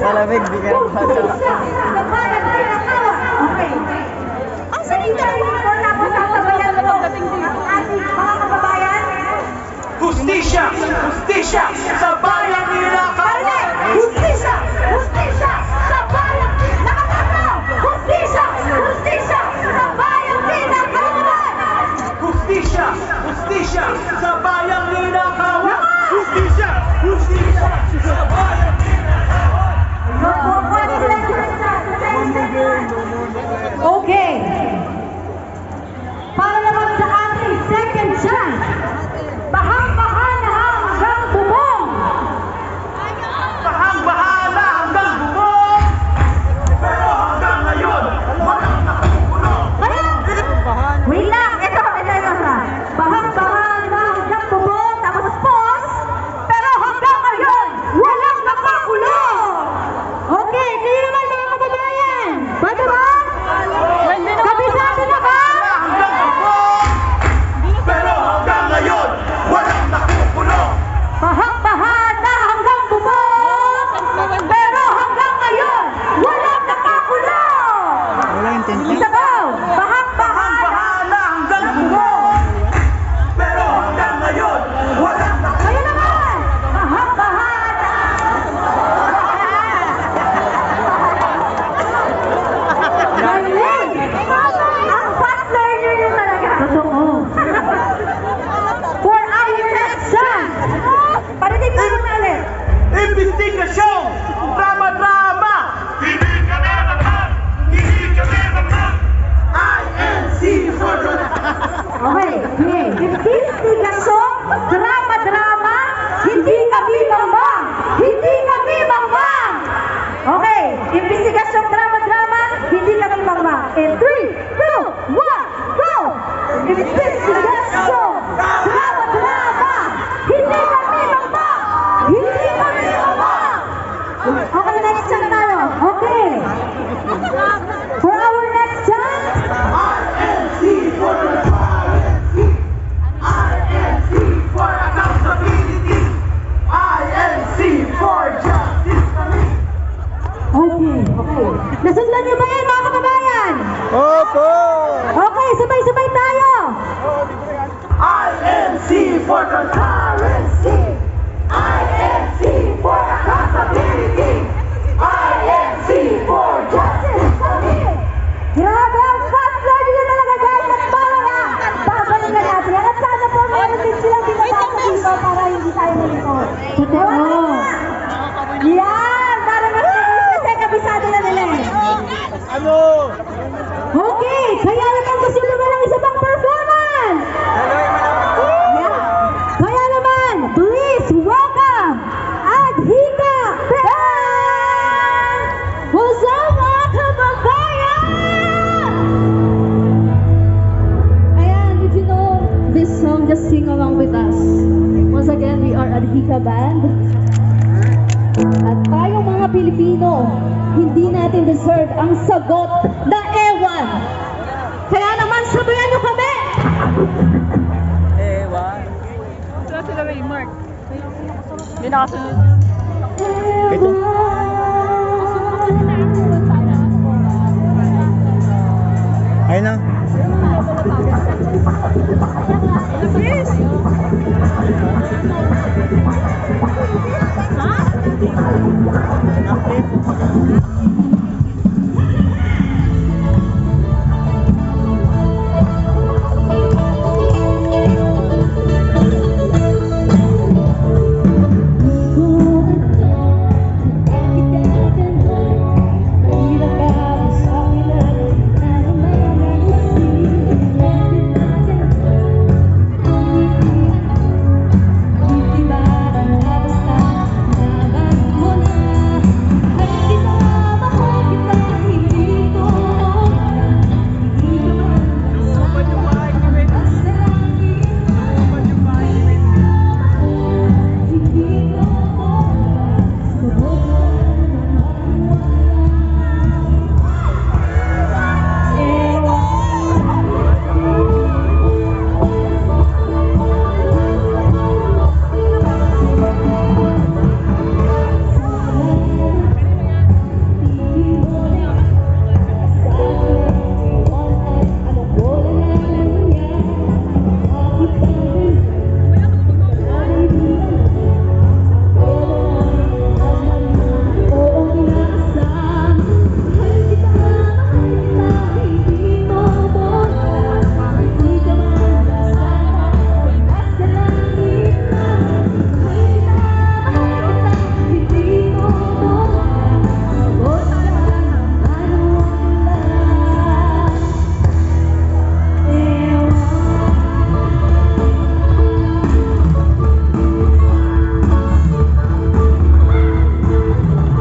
Malamig, di ka nabasa. Okay. Ang salita mo na po sasabayan mo ang ating mga kababayan. Hustisya! Hustisya! Sa bayan ninakawan! Hustisya! Hustisya! Sa bayan nakakatawa! Hustisya! Hustisya! Sa bayan ninakawan! Hustisya! Hustisya! Sa bayan ninakawan! Hustisya! Hustisya! Sa bayan Okay. Para naman sa ating second chance, bahang-baha na hanggang bubong. bahang-baha na hanggang bubong! Pero hanggang ngayon, walang nakakulong! Wait lang, ito. Bahang-baha na hanggang bubong, tapos pause, pero hanggang ngayon, walang nakakulong. Okay, kayo naman mga kababayan. Bago ba? Kabisado na ba? Hanggang bubong! Pero hanggang ngayon, walang nakukulong! Bahang-baha na hanggang bubong, pero hanggang ngayon, walang nakakulong. Wala yung tent. Isa ba? Bahang-baha na. Bahang-baha na hanggang bubong! Pero hanggang ngayon, walang nakukulong! Kayo naman! Bahang-baha na. Galing! Ang fast learner nyo talaga. Totoo. For our next chance. Parinig na naman ulit. Investigasyon! Drama-drama! Hindi kami naman! Hindi kami naman! INC for the... Okay, okay. Investigasyon, drama-drama, hindi kami mambang! Hindi kami mambang! Okay, investigasyon, drama-drama, hindi kami mambang. In 3, 2, 1, go! Investigasyon, drama-drama, hindi kami mambang! Hindi kami mambang! Okay, next chance tayo. Okay. For our next chance, INC for transparency! INC for accountability! INC for justice kami! okay, okay. Nasundan niyo ba yan mga kababayan? Opo! Okay, sabay-sabay tayo. INC for transparency! INC for accountability! INC for justice kami! Grabe, ang fast learning nyo talaga guys. At para na, babalik na natin yan. At sana po meron din silang binabasa dito para hindi tayo malikot. Totoo. Yan, para mas kasi kabisado na nila eh. Ano? Okay, kaya naman gusto naman ng isa pang performance. Yeah. Kaya naman, please welcome Adhika Band! What's up mga kababayan? Ayan, if you know this song, just sing along with us. Once again, we are Adhika Band. At tayong mga Pilipino, hindi natin deserve ang sagot na ewan. Kaya naman, sabayan nyo kami! Ewan. Sila may Mark. Hindi nakasunod. Ito. Ayun na. Yes!